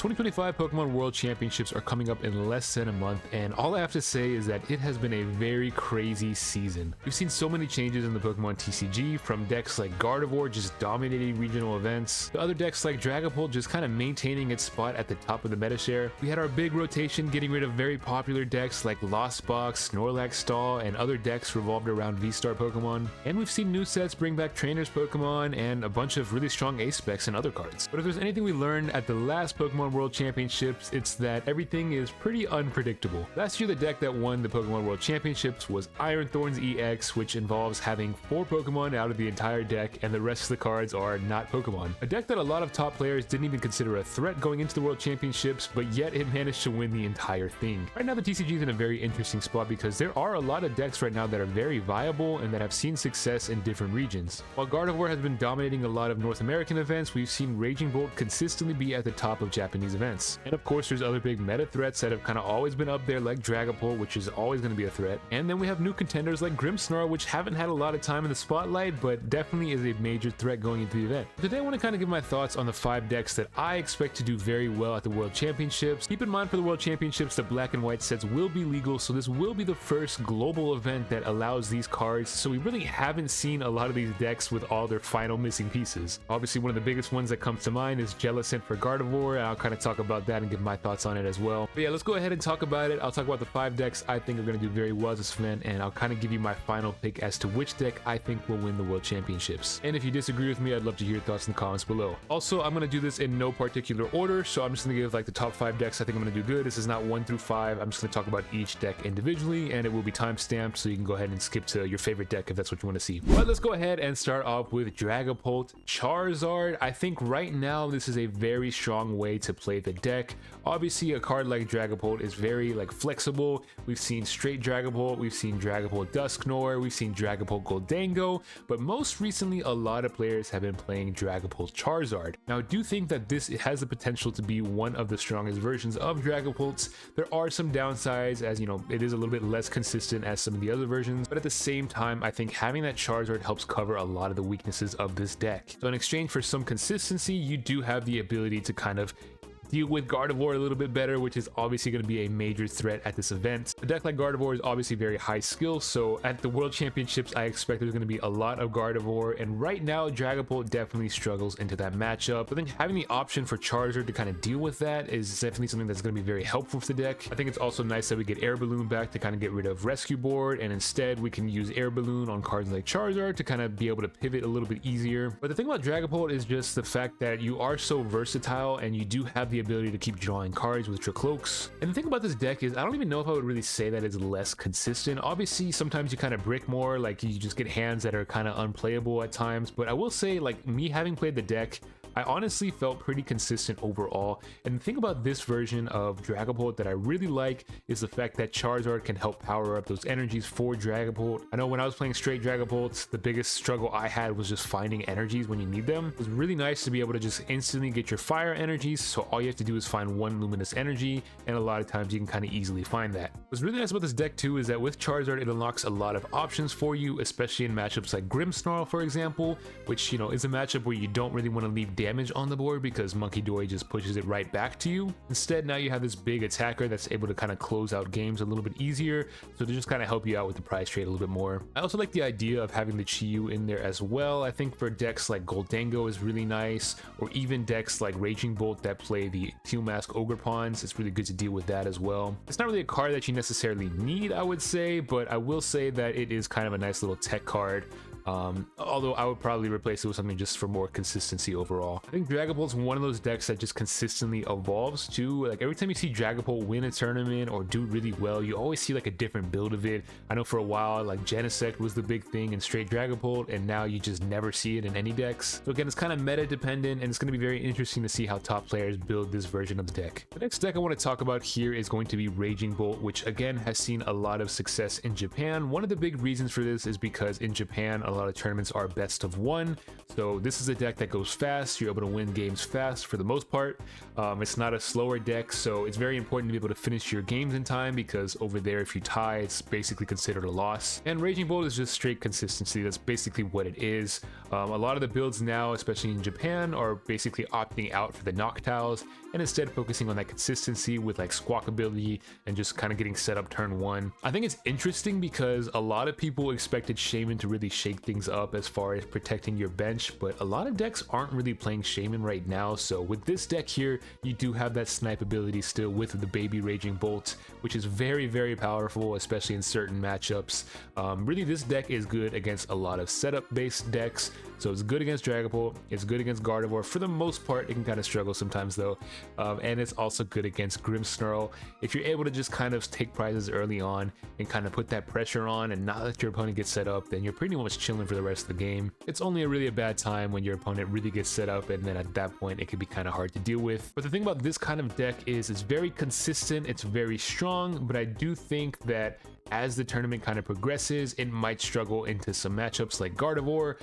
2025 Pokemon World Championships are coming up in less than a month, and all I have to say is that it has been a very crazy season. We've seen so many changes in the Pokemon TCG, from decks like Gardevoir just dominating regional events, to other decks like Dragapult just kind of maintaining its spot at the top of the meta share. We had our big rotation getting rid of very popular decks like Lost Box, Snorlax Stall, and other decks revolved around V-Star Pokemon. And we've seen new sets bring back Trainers Pokemon and a bunch of really strong ace specs and other cards. But if there's anything we learned at the last Pokemon World Championships, it's that everything is pretty unpredictable. Last year, the deck that won the Pokemon World Championships was Iron Thorns EX, which involves having 4 Pokemon out of the entire deck, and the rest of the cards are not Pokemon. A deck that a lot of top players didn't even consider a threat going into the World Championships, but yet it managed to win the entire thing. Right now, the TCG is in a very interesting spot because there are a lot of decks right now that are very viable and that have seen success in different regions. While Gardevoir has been dominating a lot of North American events, we've seen Raging Bolt consistently be at the top of Japanese events. And of course, there's other big meta threats that have kind of always been up there, like Dragapult, which is always going to be a threat. And then we have new contenders like Grimmsnarl, which haven't had a lot of time in the spotlight, but definitely is a major threat going into the event. Today, I want to kind of give my thoughts on the 5 decks that I expect to do very well at the World Championships. Keep in mind, for the World Championships, the black and white sets will be legal, so this will be the first global event that allows these cards, so we really haven't seen a lot of these decks with all their final missing pieces. Obviously, one of the biggest ones that comes to mind is Jellicent for Gardevoir, and I'll kind of talk about that and give my thoughts on it as well. But yeah, let's go ahead and talk about it. I'll talk about the 5 decks I think are going to do very well this event, and I'll kind of give you my final pick as to which deck I think will win the World Championships. And if you disagree with me, I'd love to hear your thoughts in the comments below. Also, I'm going to do this in no particular order, so I'm just going to give like the top 5 decks I think I'm going to do good. This is not 1 through 5. I'm just going to talk about each deck individually, and it will be time-stamped, so you can go ahead and skip to your favorite deck if that's what you want to see. But let's go ahead and start off with Dragapult Charizard. I think right now this is a very strong way to play the deck. Obviously, a card like Dragapult is very flexible. We've seen straight Dragapult, we've seen Dragapult Dusknoir, we've seen Dragapult Goldango, but most recently a lot of players have been playing Dragapult Charizard. Now, I do think that this has the potential to be one of the strongest versions of Dragapults. There are some downsides, as you know, it is a little bit less consistent as some of the other versions, but at the same time, I think having that Charizard helps cover a lot of the weaknesses of this deck. So in exchange for some consistency, you do have the ability to kind of deal with Gardevoir a little bit better, which is obviously going to be a major threat at this event. A deck like Gardevoir is obviously very high skill, so at the World Championships, I expect there's going to be a lot of Gardevoir, and right now, Dragapult definitely struggles into that matchup. But then having the option for Charizard to kind of deal with that is definitely something that's going to be very helpful for the deck. I think it's also nice that we get Air Balloon back to kind of get rid of Rescue Board, and instead we can use Air Balloon on cards like Charizard to kind of be able to pivot a little bit easier. But the thing about Dragapult is just the fact that you are so versatile, and you do have the ability to keep drawing cards with your cloaks. And the thing about this deck is I don't even know if I would really say that it's less consistent. Obviously, sometimes you kind of brick more, like you just get hands that are kind of unplayable at times, but I will say, like, me having played the deck, I honestly felt pretty consistent overall. And the thing about this version of Dragapult that I really like is the fact that Charizard can help power up those energies for Dragapult. I know when I was playing straight Dragapult, the biggest struggle I had was just finding energies when you need them. It was really nice to be able to just instantly get your fire energies, so all you have to do is find 1 luminous energy, and a lot of times you can kind of easily find that. What's really nice about this deck too is that with Charizard, it unlocks a lot of options for you, especially in matchups like Grimmsnarl, for example, which, you know, is a matchup where you don't really want to leave damage on the board because Monkey Dory just pushes it right back to you. Instead, now you have this big attacker that's able to kind of close out games a little bit easier, so to just kind of help you out with the prize trade a little bit more. I also like the idea of having the Chi-Yu in there as well. I think for decks like Goldango is really nice, or even decks like Raging Bolt that play the Teal Mask Ogre Pawns, it's really good to deal with that as well. It's not really a card that you necessarily need, I would say, but I will say that it is kind of a nice little tech card. Although I would probably replace it with something just for more consistency overall. I think Dragapult's one of those decks that just consistently evolves too. Like every time you see Dragapult win a tournament or do really well, you always see like a different build of it. I know for a while like Genesect was the big thing in straight Dragapult, and now you just never see it in any decks. So again, it's kind of meta dependent, and it's going to be very interesting to see how top players build this version of the deck. The next deck I want to talk about here is going to be Raging Bolt, which again has seen a lot of success in Japan. One of the big reasons for this is because in Japan, a lot of tournaments are best of one. So this is a deck that goes fast. You're able to win games fast for the most part. It's not a slower deck, so it's very important to be able to finish your games in time, because over there, if you tie, it's basically considered a loss. And Raging Bolt is just straight consistency. That's basically what it is. A lot of the builds now, especially in Japan, are basically opting out for the Noctiles and instead focusing on that consistency with like Squawk ability and just kind of getting set up turn one. I think it's interesting because a lot of people expected Shaman to really shake things up as far as protecting your bench, but a lot of decks aren't really playing Shaman right now. So with this deck here, you do have that snipe ability still with the baby Raging Bolt, which is very, very powerful, especially in certain matchups. Really, this deck is good against a lot of setup based decks. So it's good against Dragapult, it's good against Gardevoir. For the most part, it can kind of struggle sometimes though. And it's also good against Grimmsnarl. If you're able to just kind of take prizes early on and kind of put that pressure on and not let your opponent get set up, then you're pretty much chilling for the rest of the game. It's only really a bad time when your opponent really gets set up, and then at that point it can be kind of hard to deal with. But the thing about this kind of deck is it's very consistent, it's very strong, but I do think that as the tournament kind of progresses, it might struggle into some matchups like Gardevoir,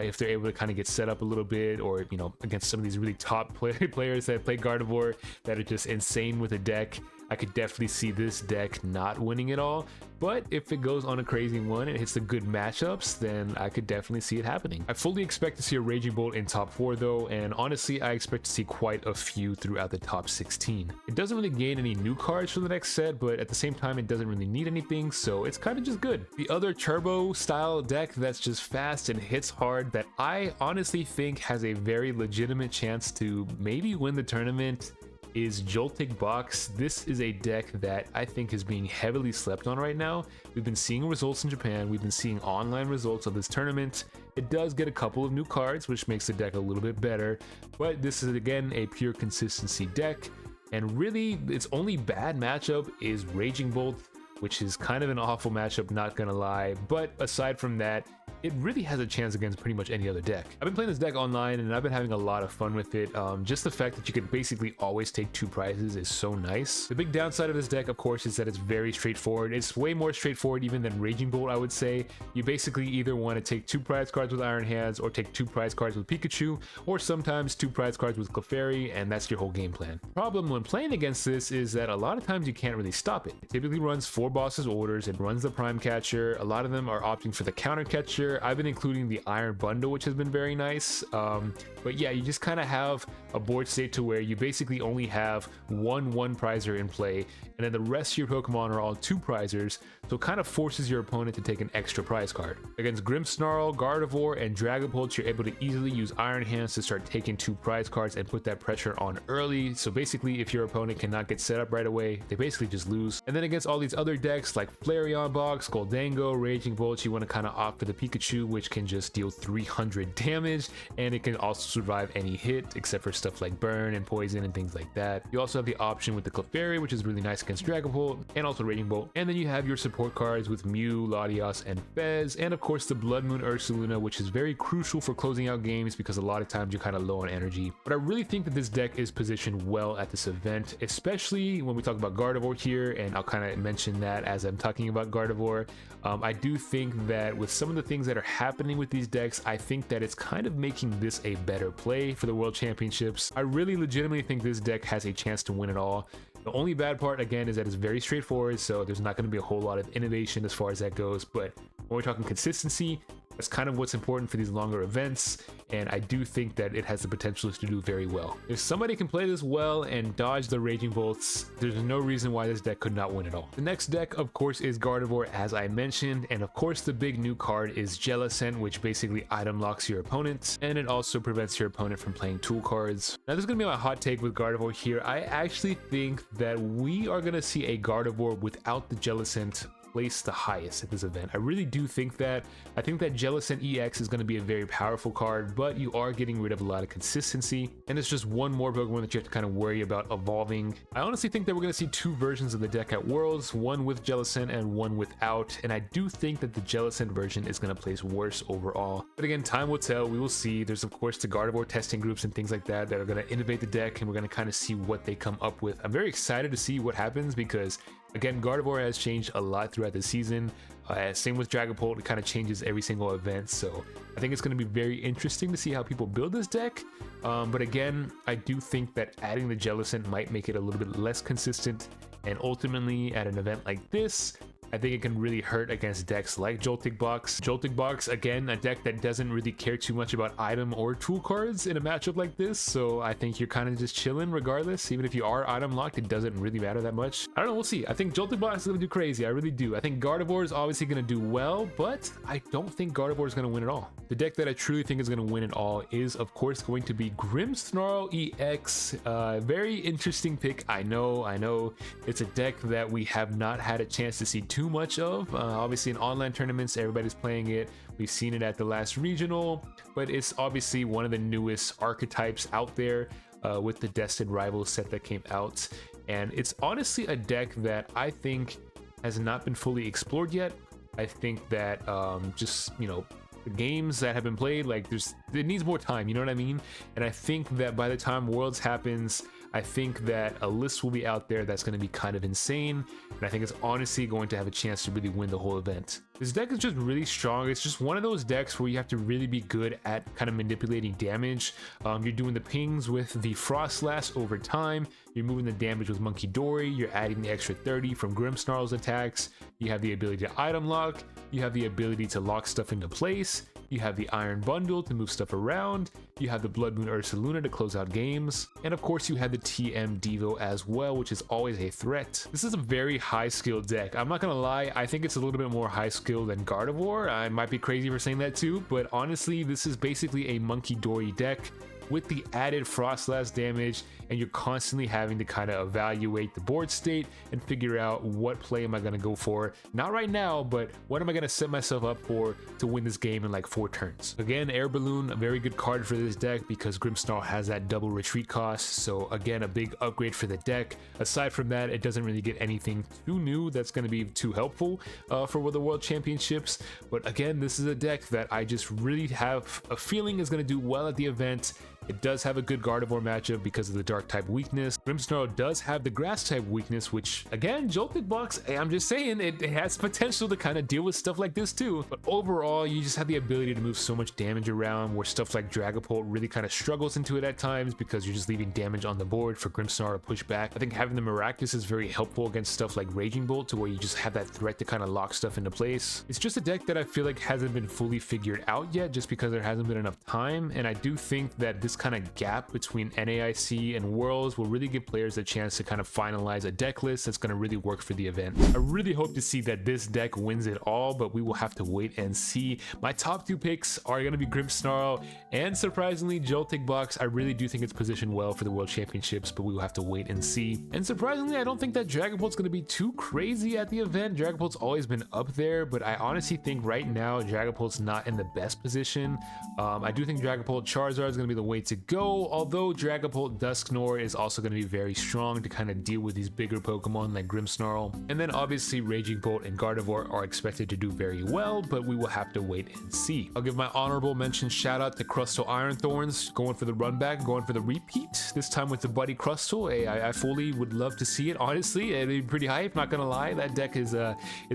if they're able to kind of get set up a little bit, or you know, against some of these really top players that play Gardevoir that are just insane with a deck. I could definitely see this deck not winning it all, but if it goes on a crazy one and hits the good matchups, then I could definitely see it happening. I fully expect to see a Raging Bolt in top 4 though, and honestly I expect to see quite a few throughout the top 16. It doesn't really gain any new cards for the next set, but at the same time it doesn't really need anything, so it's kind of just good. The other turbo style deck that's just fast and hits hard that I honestly think has a very legitimate chance to maybe win the tournament is Joltik Box. This is a deck that I think is being heavily slept on right now. We've been seeing results in Japan, we've been seeing online results of this tournament. It does get a couple of new cards, which makes the deck a little bit better, but this is again a pure consistency deck, and really its only bad matchup is Raging Bolt, which is kind of an awful matchup, not gonna lie. But aside from that, it really has a chance against pretty much any other deck. I've been playing this deck online and I've been having a lot of fun with it. Just the fact that you can basically always take 2 prizes is so nice. The big downside of this deck, of course, is that it's very straightforward. It's way more straightforward even than Raging Bolt, I would say. You basically either want to take 2 prize cards with Iron Hands, or take 2 prize cards with Pikachu, or sometimes 2 prize cards with Clefairy, and that's your whole game plan. Problem when playing against this is that a lot of times you can't really stop it. It typically runs 4 bosses orders, it runs the Prime Catcher, a lot of them are opting for the Counter Catcher. I've been including the Iron Bundle, which has been very nice. But yeah, you just kind of have a board state to where you basically only have one prizer in play, and then the rest of your Pokemon are all 2 prizers, so it kind of forces your opponent to take an extra prize card. Against Grimmsnarl, Gardevoir, and Dragapult, you're able to easily use Iron Hands to start taking 2 prize cards and put that pressure on early. So basically, if your opponent cannot get set up right away, they basically just lose. And then against all these other decks like Flareon Box, Goldango, Raging Bolt, you want to kind of opt for the Pikachu, which can just deal 300 damage, and it can also survive any hit except for stuff like burn and poison and things like that. You also have the option with the Clefairy, which is really nice against Dragapult and also Raging Bolt. And then you have your support cards with Mew, Latios, and Fez, and of course the Blood Moon Ursaluna, which is very crucial for closing out games because a lot of times you're kind of low on energy. But I really think that this deck is positioned well at this event, especially when we talk about Gardevoir here, and I'll kind of mention that as I'm talking about Gardevoir. I do think that with some of the things that are happening with these decks, I think that it's kind of making this a better play for the World Championships. I really legitimately think this deck has a chance to win it all. The only bad part, again, is that it's very straightforward, so there's not going to be a whole lot of innovation as far as that goes. But when we're talking consistency, that's kind of what's important for these longer events, and I do think that it has the potential to do very well. If somebody can play this well and dodge the Raging Bolts, there's no reason why this deck could not win at all. The next deck, of course, is Gardevoir, as I mentioned, and of course the big new card is Jellicent, which basically item locks your opponent, and it also prevents your opponent from playing tool cards. Now this is going to be my hot take with Gardevoir here. I actually think that we are going to see a Gardevoir without the Jellicent place the highest at this event. I really do think that. I think that Jellicent EX is going to be a very powerful card, but you are getting rid of a lot of consistency, and it's just one more Pokemon that you have to kind of worry about evolving. I honestly think that we're going to see 2 versions of the deck at Worlds, one with Jellicent and one without, and I do think that the Jellicent version is going to place worse overall. But again, time will tell. We will see. There's of course the Gardevoir testing groups and things like that that are going to innovate the deck, and we're going to kind of see what they come up with. I'm very excited to see what happens because, Again, Gardevoir has changed a lot throughout the season. Same with Dragapult, it kind of changes every single event, so I think it's going to be very interesting to see how people build this deck. But again, I do think that adding the Jellicent might make it a little bit less consistent, and ultimately at an event like this, I think it can really hurt against decks like Joltik Box. Joltik Box, again, a deck that doesn't really care too much about item or tool cards in a matchup like this, so I think you're kind of just chilling regardless. Even if you are item locked, it doesn't really matter that much. I don't know, we'll see. I think Joltik Box is going to do crazy, I really do. I think Gardevoir is obviously going to do well, but I don't think Gardevoir is going to win it all. The deck that I truly think is going to win it all is, of course, going to be Grimmsnarl EX. Very interesting pick, I know. It's a deck that we have not had a chance to see too much of. Obviously in online tournaments everybody's playing it, we've seen it at the last regional, but it's obviously one of the newest archetypes out there with the Destined Rivals set that came out, and it's honestly a deck that I think has not been fully explored yet. I think that just, you know, the games that have been played, like it needs more time, you know what I mean? And I think that by the time Worlds happens, I think that a list will be out there that's going to be kind of insane, and I think it's honestly going to have a chance to really win the whole event. This deck is just really strong. It's just one of those decks where you have to really be good at kind of manipulating damage. You're doing the pings with the Frost Blast over time, you're moving the damage with Monkey Dory, you're adding the extra 30 from Grimmsnarl's attacks, you have the ability to item lock, you have the ability to lock stuff into place, you have the Iron Bundle to move stuff around, you have the Blood Moon Ursaluna to close out games, and of course you have the TM Devo as well, which is always a threat. This is a very high skill deck. I'm not gonna lie, I think it's a little bit more high skill than Gardevoir. I might be crazy for saying that too, but honestly this is basically a Monkey Dory deck with the added Frost Blast damage, and you're constantly having to kind of evaluate the board state and figure out what play am I going to go for, not right now, but what am I going to set myself up for to win this game in like 4 turns. Again, Air Balloon, a very good card for this deck because Grimmsnarl has that double retreat cost, so again a big upgrade for the deck. Aside from that, it doesn't really get anything too new that's going to be too helpful for the World Championships, but again, this is a deck that I just really have a feeling is going to do well at the event. It does have a good Gardevoir matchup because of the dark type weakness. Grimmsnarl does have the grass type weakness, which again, Joltik Box, I'm just saying it has potential to kind of deal with stuff like this too. But overall, you just have the ability to move so much damage around where stuff like Dragapult really kind of struggles into it at times because you're just leaving damage on the board for Grimmsnarl to push back. I think having the Miraculous is very helpful against stuff like Raging Bolt to where you just have that threat to kind of lock stuff into place. It's just a deck that I feel like hasn't been fully figured out yet just because there hasn't been enough time, and I do think that this kind of gap between NAIC and Worlds will really give players a chance to kind of finalize a deck list that's going to really work for the event. I really hope to see that this deck wins it all, but we will have to wait and see. My top 2 picks are going to be Grimmsnarl and surprisingly Joltik Box. I really do think it's positioned well for the World Championships, but we will have to wait and see. And surprisingly, I don't think that Dragapult's going to be too crazy at the event. Dragapult's always been up there, but I honestly think right now Dragapult's not in the best position. I do think Dragapult Charizard is going to be the way to go, although Dragapult Dusknoir is also going to be very strong to kind of deal with these bigger Pokemon like Grimmsnarl. And then obviously Raging Bolt and Gardevoir are expected to do very well, but we will have to wait and see. I'll give my honorable mention shout out to Crustal Iron Thorns, going for the run back, going for the repeat, this time with the Buddy Crustal. I fully would love to see it, honestly. It'd be pretty hype, not gonna lie. That deck is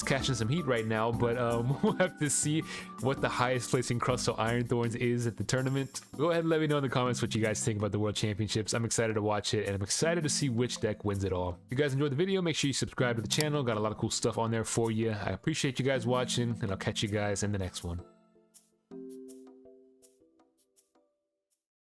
catching some heat right now, but we'll have to see what the highest placing Crustal Iron Thorns is at the tournament. Go ahead and let me know in the comments what you guys think about the World Championships. I'm excited to watch it, and I'm excited to see which deck wins it all. If you guys enjoyed the video, make sure you subscribe to the channel. Got a lot of cool stuff on there for you. I appreciate you guys watching, and I'll catch you guys in the next one.